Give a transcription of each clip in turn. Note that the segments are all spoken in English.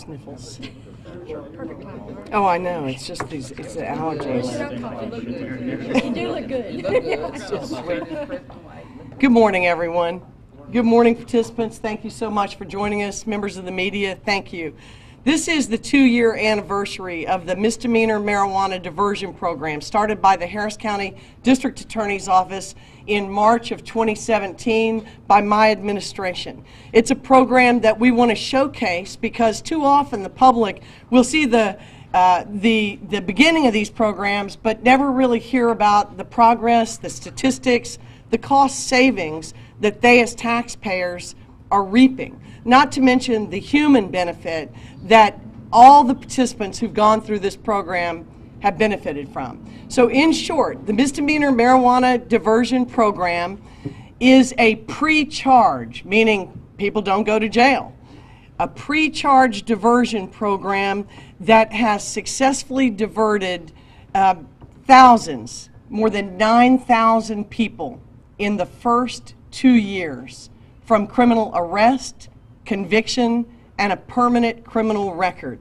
sniffles. Perfect time. Oh, I know. It's just it's the allergies. You do look good. Good morning, everyone. Good morning, participants. Thank you so much for joining us. Members of the media, thank you. This is the 2-year anniversary of the misdemeanor marijuana diversion program started by the Harris County District Attorney's Office in March of 2017 by my administration. It's a program that we want to showcase because too often the public will see the beginning of these programs but never really hear about the progress, the statistics, the cost savings that they as taxpayers are reaping, not to mention the human benefit that all the participants who've gone through this program have benefited from. So in short, the misdemeanor marijuana diversion program is a pre-charge, meaning people don't go to jail. A pre-charge diversion program that has successfully diverted thousands, more than 9,000 people in the first 2 years from criminal arrest, conviction, and a permanent criminal record.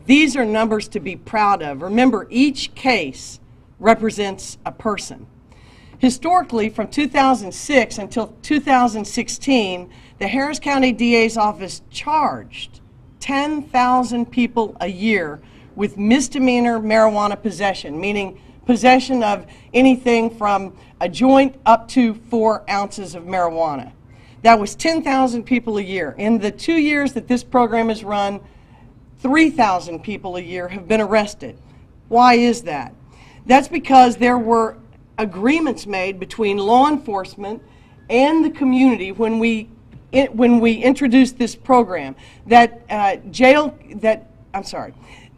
These are numbers to be proud of. Remember, each case represents a person. Historically, from 2006 until 2016, the Harris County DA's office charged 10,000 people a year with misdemeanor marijuana possession, meaning possession of anything from a joint up to 4 ounces of marijuana. That was 10,000 people a year. In the 2 years that this program has run, 3,000 people a year have been arrested. Why is that? That's because there were agreements made between law enforcement and the community when we introduced this program that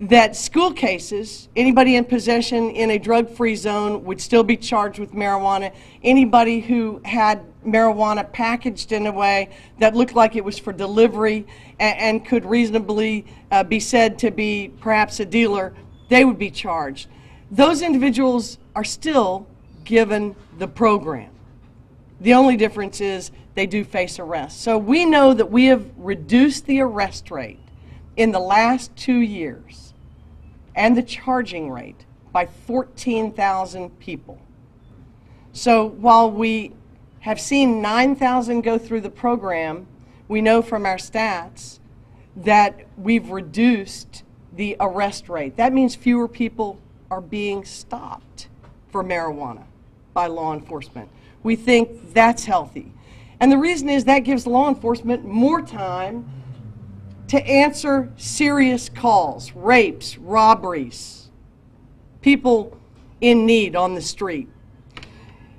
that school cases, anybody in possession in a drug-free zone would still be charged with marijuana. Anybody who had marijuana packaged in a way that looked like it was for delivery and could reasonably be said to be perhaps a dealer, they would be charged. Those individuals are still given the program. The only difference is they do face arrest. So we know that we have reduced the arrest rate in the last 2 years and the charging rate by 14,000 people. So while we have seen 9,000 go through the program, we know from our stats that we've reduced the arrest rate. That means fewer people are being stopped for marijuana by law enforcement. We think that's healthy. And the reason is that gives law enforcement more time to answer serious calls, rapes, robberies, people in need on the street.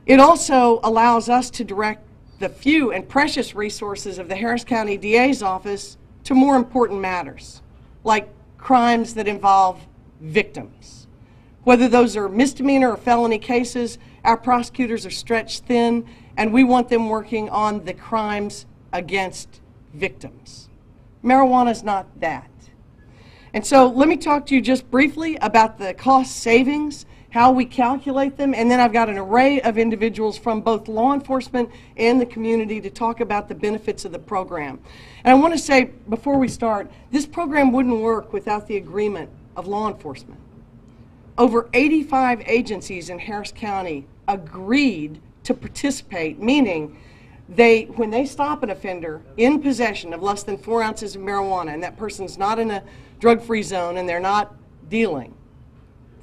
It also allows us to direct the few and precious resources of the Harris County DA's office to more important matters, like crimes that involve victims. Whether those are misdemeanor or felony cases, our prosecutors are stretched thin, and we want them working on the crimes against victims. Marijuana is not that. And so let me talk to you just briefly about the cost savings, how we calculate them, and then I've got an array of individuals from both law enforcement and the community to talk about the benefits of the program. And I want to say before we start, this program wouldn't work without the agreement of law enforcement. Over 85 agencies in Harris County agreed to participate, meaning when they stop an offender in possession of less than 4 ounces of marijuana and that person's not in a drug-free zone and they're not dealing,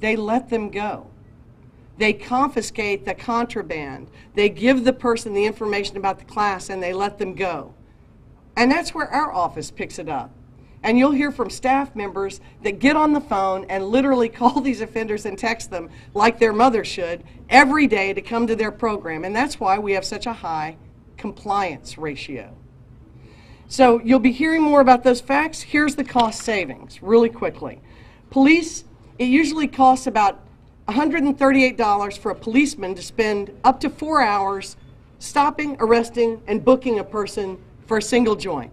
they let them go. They confiscate the contraband. They give the person the information about the class and they let them go. And that's where our office picks it up. And you'll hear from staff members that get on the phone and literally call these offenders and text them like their mother should every day to come to their program. And that's why we have such a high compliance ratio. So you'll be hearing more about those facts. Here's the cost savings really quickly. Police, it usually costs about $138 for a policeman to spend up to 4 hours stopping, arresting, and booking a person for a single joint.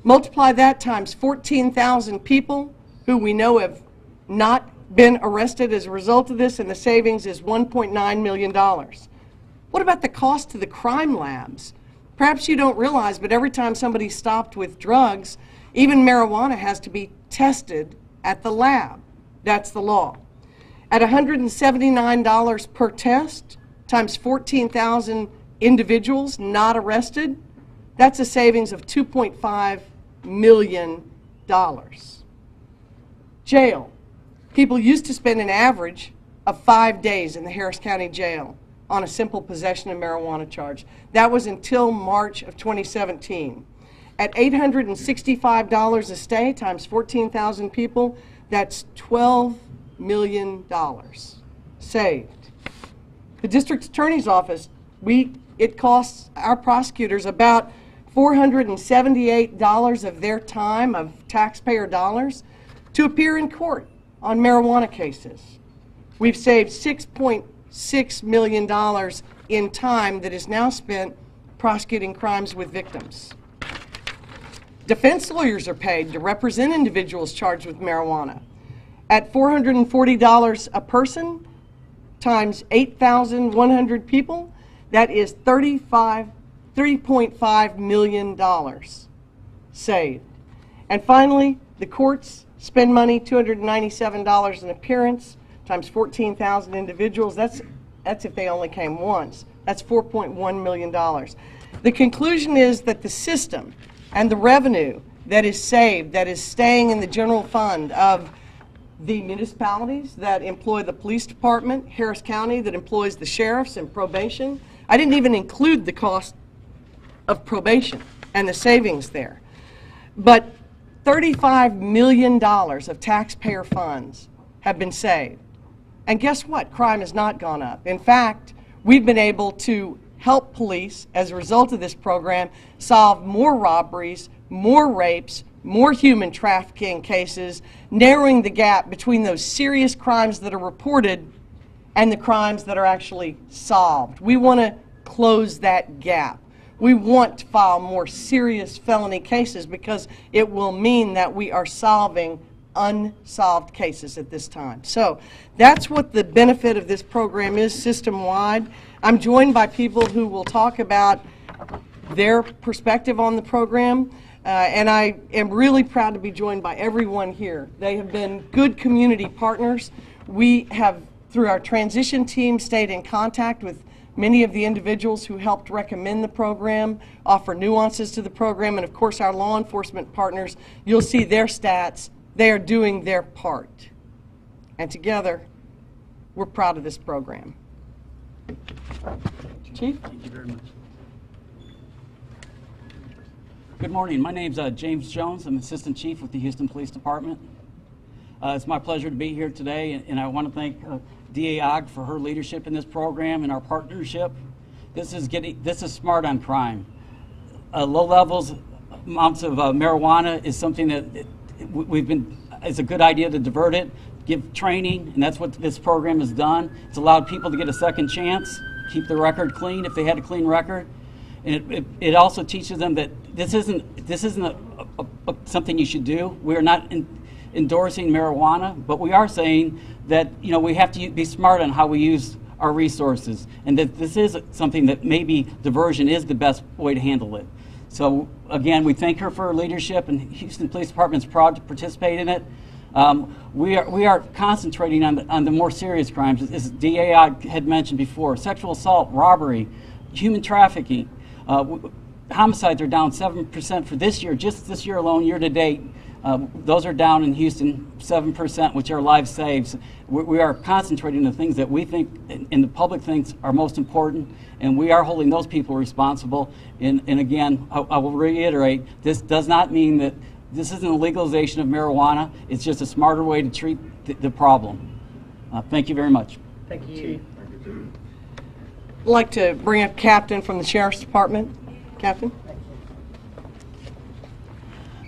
Multiply that times 14,000 people who we know have not been arrested as a result of this, and the savings is $1.9 million. What about the cost to the crime labs? Perhaps you don't realize, but every time somebody's stopped with drugs, Even marijuana has to be tested at the lab. That's the law. At $179 per test, times 14,000 individuals not arrested, that's a savings of $2.5 million. Jail. People used to spend an average of 5 days in the Harris County Jail on a simple possession of marijuana charge. That was until March of 2017. At $865 a stay times 14,000 people, that's $12 million saved. The district attorney's office, it costs our prosecutors about $478 of their time, of taxpayer dollars, to appear in court on marijuana cases. We've saved $6.6 million in time that is now spent prosecuting crimes with victims. Defense lawyers are paid to represent individuals charged with marijuana. At $440 a person times 8,100 people, that is $3.5 million saved. And finally, the courts spend money, $297 an appearance times 14,000 individuals. That's if they only came once. That's $4.1 million. The conclusion is that the system and the revenue that is saved, that is staying in the general fund of the municipalities that employ the police department, Harris County that employs the sheriffs and probation. I didn't even include the cost of probation and the savings there. But $35 million of taxpayer funds have been saved. And guess what? Crime has not gone up. In fact, we've been able to help police, as a result of this program, solve more robberies, more rapes, more human trafficking cases, narrowing the gap between those serious crimes that are reported and the crimes that are actually solved. We want to close that gap. We want to file more serious felony cases because it will mean that we are solving unsolved cases at this time. So that's what the benefit of this program is system-wide. I'm joined by people who will talk about their perspective on the program. And I am really proud to be joined by everyone here. They have been good community partners. We have, through our transition team, stayed in contact with many of the individuals who helped recommend the program, offer nuances to the program, and of course our law enforcement partners. You'll see their stats. They are doing their part. And together, we're proud of this program. Chief? Thank you very much. Good morning. My name's James Jones. I'm Assistant Chief with the Houston Police Department. It's my pleasure to be here today, and I want to thank DA Ogg for her leadership in this program and our partnership. This is smart on crime. Low levels, amounts of marijuana is something that it's a good idea to divert it, give training, and that's what this program has done. It's allowed people to get a second chance, keep the record clean if they had a clean record. And it also teaches them that this isn't something you should do. We're not endorsing marijuana, but we are saying that we have to be smart on how we use our resources, and that this is something that maybe diversion is the best way to handle it. So again, we thank her for her leadership, and Houston Police Department is proud to participate in it. We are concentrating on the more serious crimes, as DA had mentioned before: sexual assault, robbery, human trafficking. Homicides are down 7% for this year, just this year alone, year to date. Those are down in Houston 7%, which are life saves. We are concentrating on the things that we think and the public thinks are most important, and we are holding those people responsible. And again, I will reiterate, this does not mean that this isn't a legalization of marijuana. It's just a smarter way to treat the problem. Thank you very much. Thank you. I'd like to bring up Captain from the Sheriff's Department. Captain?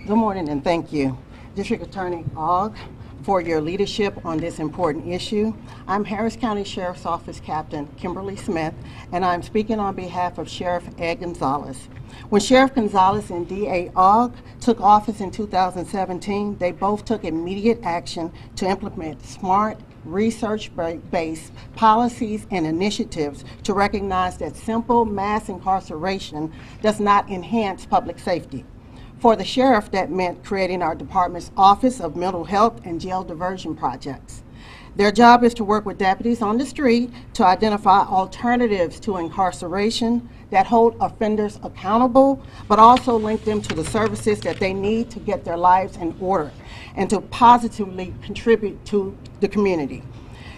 Good morning and thank you, District Attorney Ogg, for your leadership on this important issue. I'm Harris County Sheriff's Office Captain Kimberly Smith, and I'm speaking on behalf of Sheriff Ed Gonzalez. When Sheriff Gonzalez and DA Ogg took office in 2017, they both took immediate action to implement smart, research-based policies and initiatives to recognize that simple mass incarceration does not enhance public safety. For the sheriff, that meant creating our department's Office of Mental Health and Jail Diversion Projects. Their job is to work with deputies on the street to identify alternatives to incarceration that hold offenders accountable, but also link them to the services that they need to get their lives in order and to positively contribute to the community.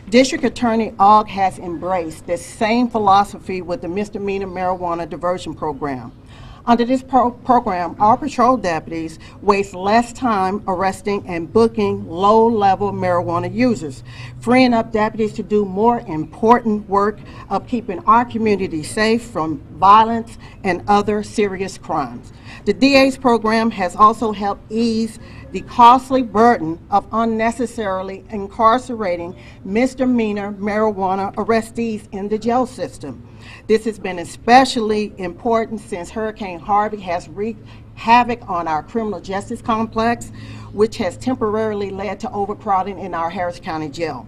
District Attorney Ogg has embraced this same philosophy with the misdemeanor marijuana diversion program. Under this program, our patrol deputies waste less time arresting and booking low-level marijuana users, freeing up deputies to do more important work of keeping our community safe from violence and other serious crimes. The DA's program has also helped ease the costly burden of unnecessarily incarcerating misdemeanor marijuana arrestees in the jail system. This has been especially important since Hurricane Harvey has wreaked havoc on our criminal justice complex, which has temporarily led to overcrowding in our Harris County Jail.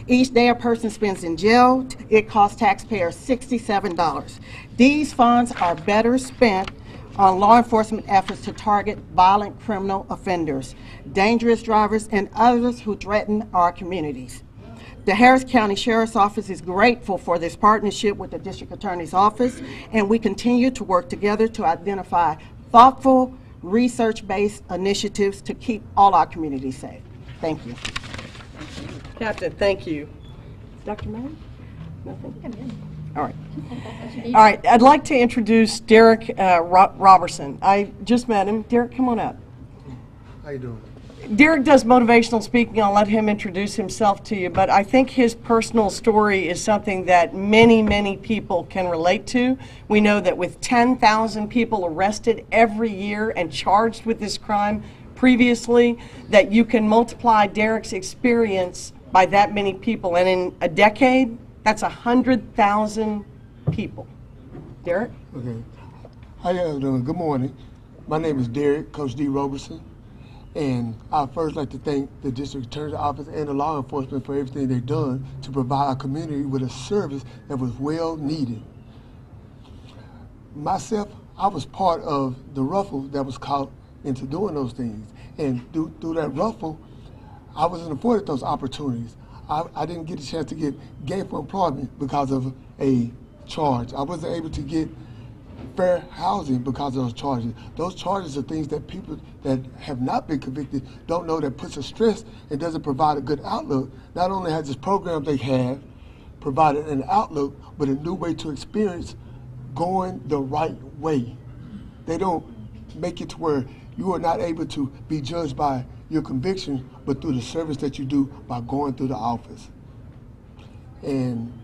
Each day a person spends in jail, it costs taxpayers $67. These funds are better spent on law enforcement efforts to target violent criminal offenders, dangerous drivers, and others who threaten our communities. The Harris County Sheriff's Office is grateful for this partnership with the District Attorney's Office, and we continue to work together to identify thoughtful, research-based initiatives to keep all our communities safe. Thank you. Captain, thank you. Dr. May? Nothing? All right. All right, I'd like to introduce Derek Robertson. I just met him. Derek, come on up. How you doing? Derek does motivational speaking. I'll let him introduce himself to you, but I think his personal story is something that many, many people can relate to. We know that with 10,000 people arrested every year and charged with this crime previously, that you can multiply Derek's experience by that many people, and in a decade, that's 100,000 people. Derek? Okay. How y'all doing? Good morning. My name is Derek, Coach D. Robertson. And I'd first like to thank the District Attorney's Office and the law enforcement for everything they've done to provide our community with a service that was well needed. Myself, I was part of the ruffle that was caught into doing those things. And through that ruffle, I wasn't afforded those opportunities. I didn't get a chance to get gainful employment because of a charge. I wasn't able to get fair housing because of those charges. Those charges are things that people that have not been convicted don't know, that puts a stress and doesn't provide a good outlook. Not only has this program they have provided an outlook, but a new way to experience going the right way. They don't make it to where you are not able to be judged by your conviction, but through the service that you do by going through the office. And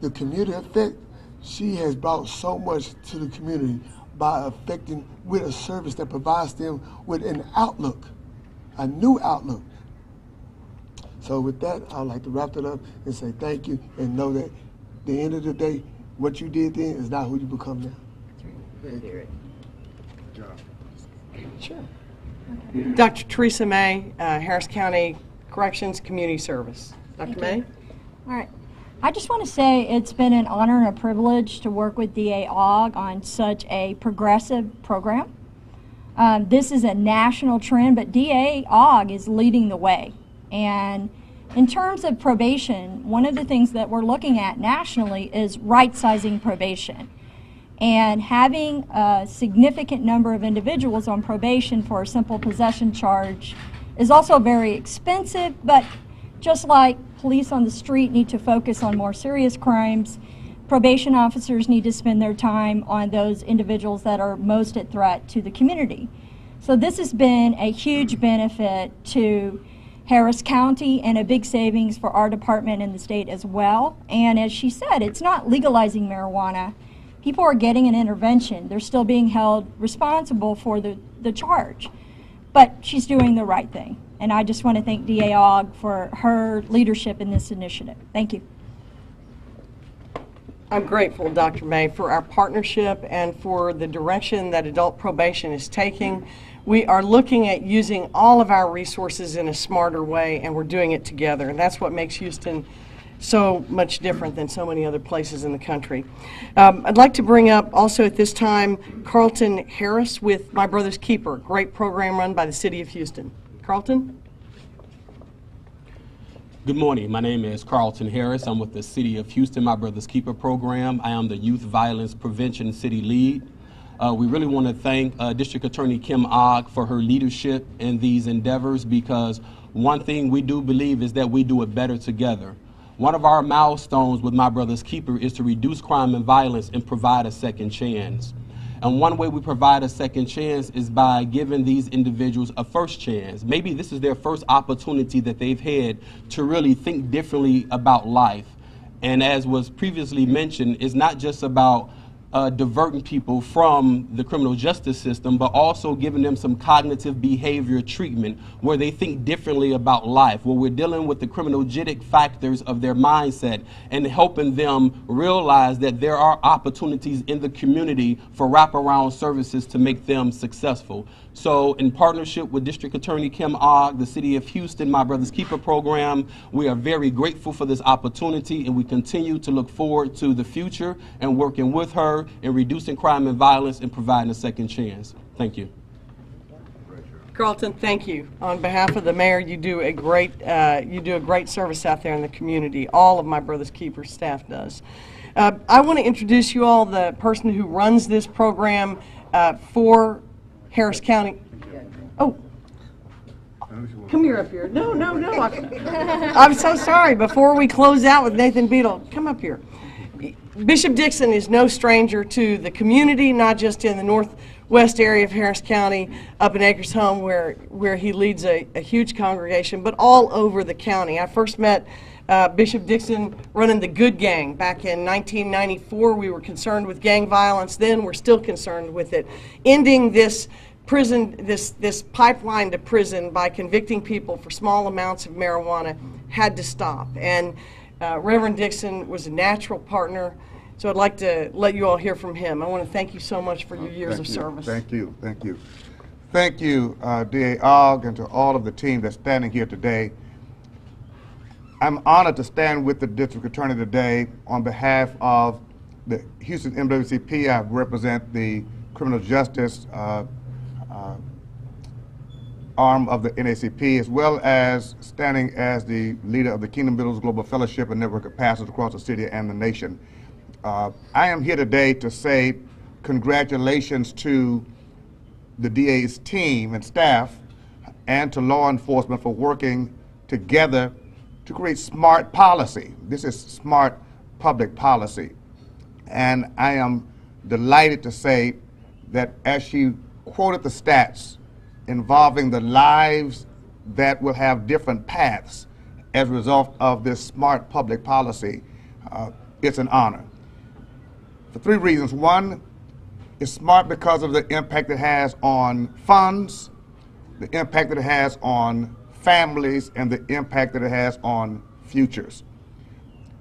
the community effect, she has brought so much to the community by affecting with a service that provides them with an outlook, a new outlook. So with that, I'd like to wrap it up and say thank you, and know that at the end of the day, what you did then is not who you become now. Thank you. Sure. Dr. Teresa May, Harris County Corrections Community Service. Dr. May? All right. I just want to say it's been an honor and a privilege to work with DA Ogg on such a progressive program. This is a national trend, but DA Ogg is leading the way. And in terms of probation, one of the things that we're looking at nationally is right-sizing probation. And having a significant number of individuals on probation for a simple possession charge is also very expensive, but just like police on the street need to focus on more serious crimes, probation officers need to spend their time on those individuals that are most at threat to the community. So this has been a huge benefit to Harris County and a big savings for our department and the state as well. And as she said, it's not legalizing marijuana. People are getting an intervention. They're still being held responsible for the charge. But she's doing the right thing. And I just want to thank DA Ogg for her leadership in this initiative. Thank you. I'm grateful, Dr. May, for our partnership and for the direction that adult probation is taking. We are looking at using all of our resources in a smarter way, and we're doing it together. And that's what makes Houston so much different than so many other places in the country. I'd like to bring up also at this time Carlton Harris with My Brother's Keeper, great program run by the City of Houston. Carlton? Good morning. My name is Carlton Harris. I'm with the City of Houston My Brother's Keeper program. I am the Youth Violence Prevention City Lead. We really want to thank District Attorney Kim Ogg for her leadership in these endeavors, because one thing we do believe is that we do it better together. One of our milestones with My Brother's Keeper is to reduce crime and violence and provide a second chance. And one way we provide a second chance is by giving these individuals a first chance. Maybe this is their first opportunity that they've had to really think differently about life. And as was previously mentioned, it's not just about diverting people from the criminal justice system, but also giving them some cognitive behavior treatment where they think differently about life, where we're dealing with the criminogenic factors of their mindset and helping them realize that there are opportunities in the community for wraparound services to make them successful. So in partnership with District Attorney Kim Ogg, the City of Houston My Brother's Keeper program, we are very grateful for this opportunity, and we continue to look forward to the future and working with her in reducing crime and violence and providing a second chance. Thank you. Carlton, thank you. On behalf of the mayor, you do a great service out there in the community. All of My Brother's Keeper staff does. I want to introduce you all the person who runs this program for Harris County. Oh, come here up here. No. I'm so sorry. Before we close out with Nathan Beadle, come up here. Bishop Dixon is no stranger to the community, not just in the northwest area of Harris County, up in Acres Home, where he leads a huge congregation, but all over the county. I first met Bishop Dixon running the Good Gang back in 1994. We were concerned with gang violence then. We're still concerned with it. Ending this prison, this pipeline to prison by convicting people for small amounts of marijuana had to stop. And Reverend Dixon was a natural partner, so I'd like to let you all hear from him. I want to thank you so much for your years of service. Thank you. Thank you, D.A. Ogg, and to all of the team that's standing here today. I'm honored to stand with the District Attorney today on behalf of the Houston MWCP. I represent the criminal justice arm of the NACP, as well as standing as the leader of the Kingdom Builders Global Fellowship and Network of Pastors across the city and the nation. I am here today to say congratulations to the DA's team and staff and to law enforcement for working together to create smart policy. This is smart public policy. And I am delighted to say that as she quoted the stats involving the lives that will have different paths as a result of this smart public policy, it's an honor. For three reasons. One, it's smart because of the impact it has on funds, the impact that it has on families, and the impact that it has on futures.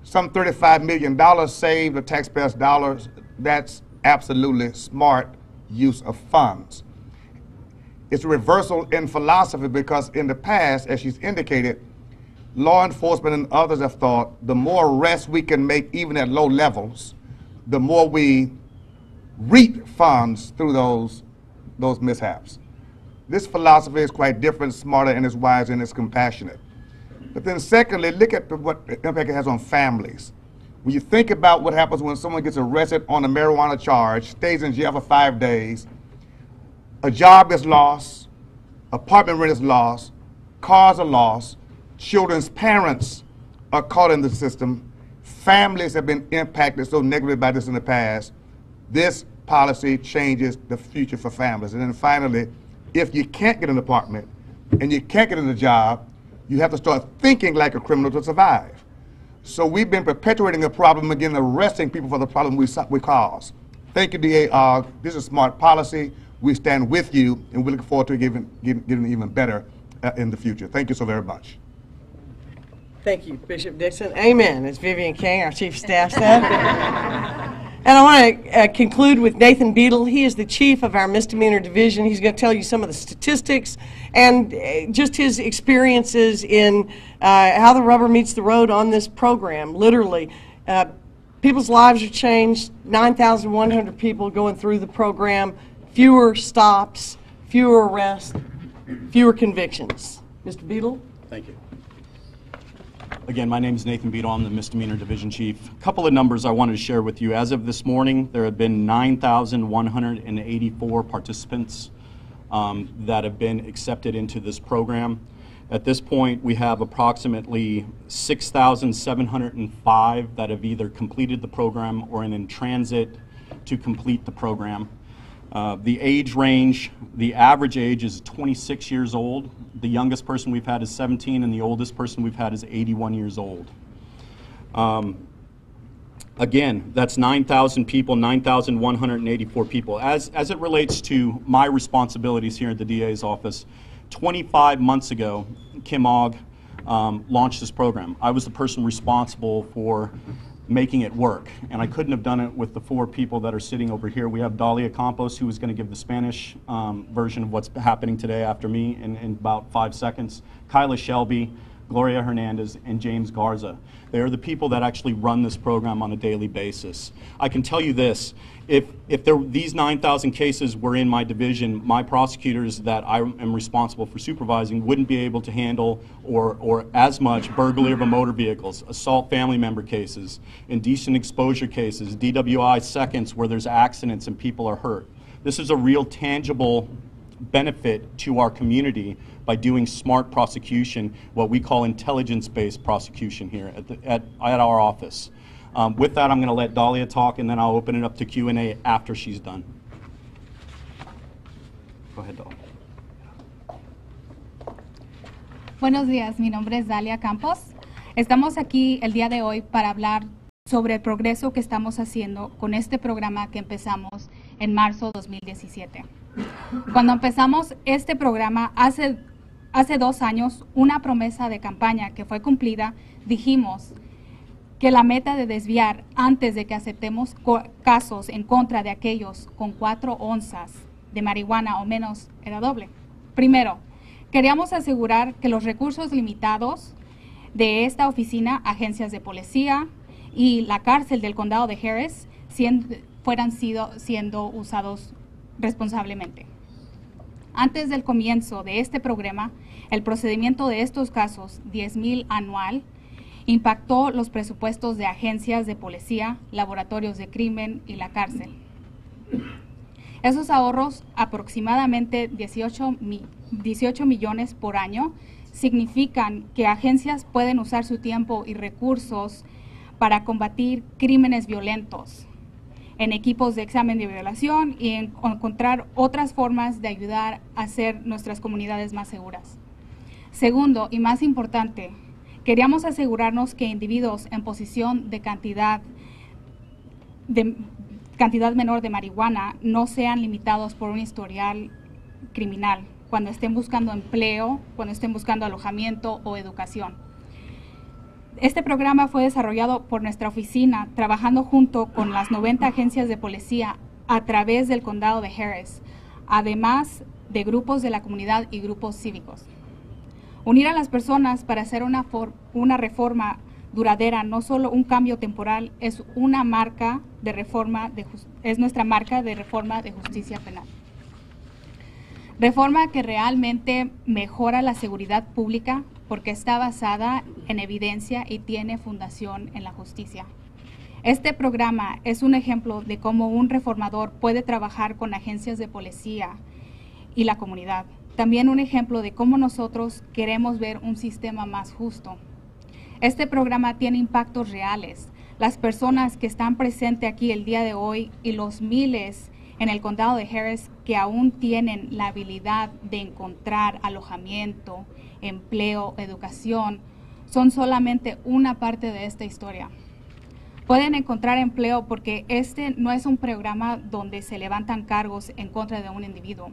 Some $35 million saved of taxpayers' dollars. That's absolutely smart use of funds. It's a reversal in philosophy because in the past, as she's indicated, law enforcement and others have thought the more arrests we can make even at low levels, the more we reap funds through those mishaps. This philosophy is quite different, smarter, and it's wise, and it's compassionate. But then secondly, look at what impact it has on families. When you think about what happens when someone gets arrested on a marijuana charge, stays in jail for 5 days, a job is lost, apartment rent is lost, cars are lost, children's parents are caught in the system, families have been impacted so negatively by this in the past. This policy changes the future for families. And then finally, if you can't get an apartment and you can't get a job, you have to start thinking like a criminal to survive. So we've been perpetuating a problem, again, arresting people for the problem we cause. Thank you, D.A. Ogg. This is smart policy. We stand with you, and we look forward to getting even better in the future. Thank you so very much. Thank you, Bishop Dixon. Amen, as Vivian King, our Chief of Staff, said. And I want to conclude with Nathan Beadle. He is the chief of our misdemeanor division. He's going to tell you some of the statistics and just his experiences in how the rubber meets the road on this program. Literally, people's lives are changed. 9,100 people going through the program. Fewer stops, fewer arrests, fewer convictions. Mr. Beadle? Thank you. Again, my name is Nathan Beadle. I'm the misdemeanor division chief. A couple of numbers I wanted to share with you. As of this morning, there have been 9,184 participants that have been accepted into this program. At this point, we have approximately 6,705 that have either completed the program or are in transit to complete the program. The age range, the average age is 26 years old. The youngest person we've had is 17, and the oldest person we've had is 81 years old. Again, that's 9,000 people, 9,184 people. As it relates to my responsibilities here at the DA's office, 25 months ago, KHOU launched this program. I was the person responsible for making it work, and I couldn't have done it with the four people that are sitting over here. We have Dalia Campos, who is going to give the Spanish version of what's happening today after me in about 5 seconds. Kyla Shelby, Gloria Hernandez, and James Garza. They are the people that actually run this program on a daily basis. I can tell you this, if these 9,000 cases were in my division, my prosecutors that I am responsible for supervising wouldn't be able to handle or as much burglary of motor vehicles, assault family member cases, indecent exposure cases, DWI seconds where there's accidents and people are hurt. This is a real tangible benefit to our community by doing smart prosecution, what we call intelligence-based prosecution here at our office. With that, I'm going to let Dalia talk, and then I'll open it up to Q&A after she's done. Go ahead, Dalia. Buenos días, mi nombre es Dalia Campos. Estamos aquí el día de hoy para hablar sobre el progreso que estamos haciendo con este programa que empezamos en marzo de 2017. Cuando empezamos este programa hace 2 años, una promesa de campaña que fue cumplida, dijimos que la meta de desviar antes de que aceptemos casos en contra de aquellos con 4 onzas de marihuana o menos era doble. Primero, queríamos asegurar que los recursos limitados de esta oficina, agencias de policía y la cárcel del condado de Harris fueran siendo usados responsablemente. Antes del comienzo de este programa, el procedimiento de estos casos, 10,000 anual, impactó los presupuestos de agencias de policía, laboratorios de crimen y la cárcel. Esos ahorros, aproximadamente 18 millones por año, significan que agencias pueden usar su tiempo y recursos para combatir crímenes violentos en equipos de examen de violación y encontrar otras formas de ayudar a hacer nuestras comunidades más seguras. Segundo, y más importante, queríamos asegurarnos que individuos en posición de cantidad menor de marihuana no sean limitados por un historial criminal cuando estén buscando empleo, cuando estén buscando alojamiento o educación. Este programa fue desarrollado por nuestra oficina, trabajando junto con las 90 agencias de policía a través del condado de Harris, además de grupos de la comunidad y grupos cívicos. Unir a las personas para hacer una reforma duradera, no solo un cambio temporal, es nuestra marca de reforma de justicia penal. Reforma que realmente mejora la seguridad pública porque está basada en evidencia y tiene fundación en la justicia. Este programa es un ejemplo de cómo un reformador puede trabajar con agencias de policía y la comunidad. También un ejemplo de cómo nosotros queremos ver un sistema más justo. Este programa tiene impactos reales. Las personas que están presentes aquí el día de hoy y los miles en el condado de Harris que aún tienen la habilidad de encontrar alojamiento, empleo, educación, son solamente una parte de esta historia. Pueden encontrar empleo porque este no es un programa donde se levantan cargos en contra de un individuo.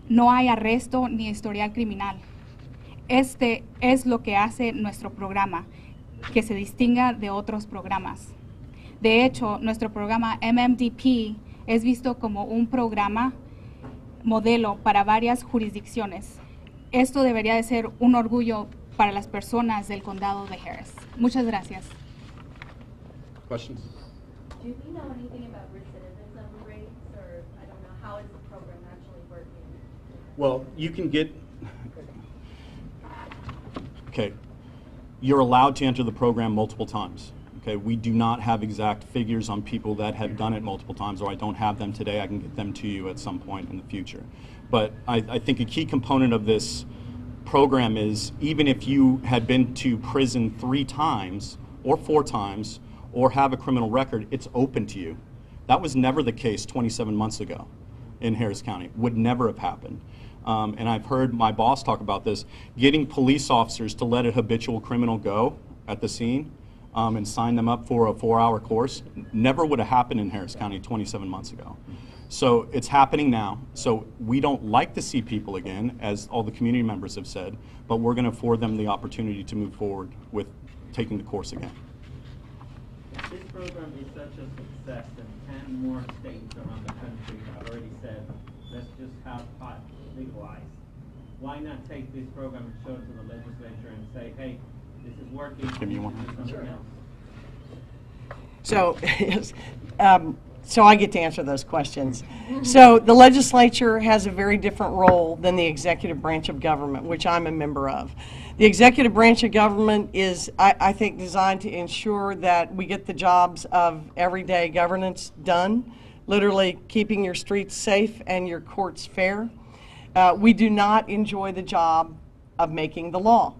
No hay arresto ni historial criminal. Este es lo que hace nuestro programa, que se distinga de otros programas. De hecho, nuestro programa MMDP es visto como un programa modelo para varias jurisdicciones. Esto debería de ser un orgullo para las personas del condado de Harris. Muchas gracias. Questions? Do we know anything about recidivism rates, or I don't know, how is the program actually working? Well, you can get, okay, you're allowed to enter the program multiple times. Okay, we do not have exact figures on people that have done it multiple times, or I don't have them today. I can get them to you at some point in the future. But I think a key component of this program is even if you had been to prison 3 times or 4 times or have a criminal record, it's open to you. That was never the case 27 months ago in Harris County. Would never have happened. And I've heard my boss talk about this. Getting police officers to let a habitual criminal go at the scene and sign them up for a 4-hour course never would have happened in Harris County 27 months ago. So it's happening now. So we don't like to see people again, as all the community members have said, but we're going to afford them the opportunity to move forward with taking the course again. This program is such a success, and 10 more states around the country have already said, let's just have pot legalized. Why not take this program and show it to the legislature and say, hey, this is working, Give me one. something else? So, so I get to answer those questions. So the legislature has a very different role than the executive branch of government, which I'm a member of. The executive branch of government is, I think, designed to ensure that we get the jobs of everyday governance done, literally keeping your streets safe and your courts fair. We do not enjoy the job of making the law.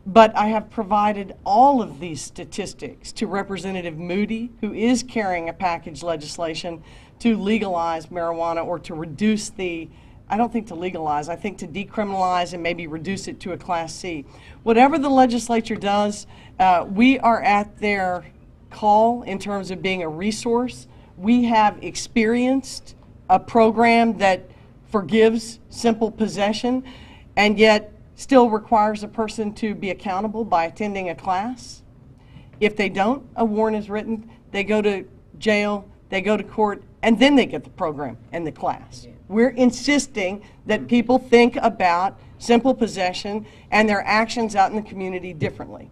But I have provided all of these statistics to Representative Moody, who is carrying a package legislation to legalize marijuana, or to reduce the, I don't think to legalize, I think to decriminalize and maybe reduce it to a Class C. Whatever the legislature does, we are at their call in terms of being a resource. We have experienced a program that forgives simple possession, and yet still requires a person to be accountable by attending a class. If they don't, a warrant is written, they go to jail, they go to court, and then they get the program and the class. We're insisting that people think about simple possession and their actions out in the community differently.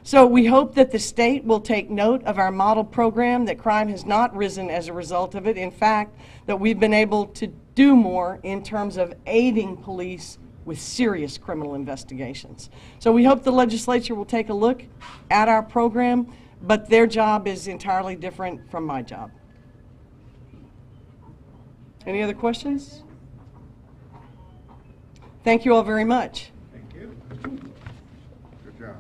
So we hope that the state will take note of our model program, that crime has not risen as a result of it. In fact, that we've been able to do more in terms of aiding police with serious criminal investigations. So we hope the legislature will take a look at our program, but their job is entirely different from my job. Any other questions? Thank you all very much. Thank you. Good job.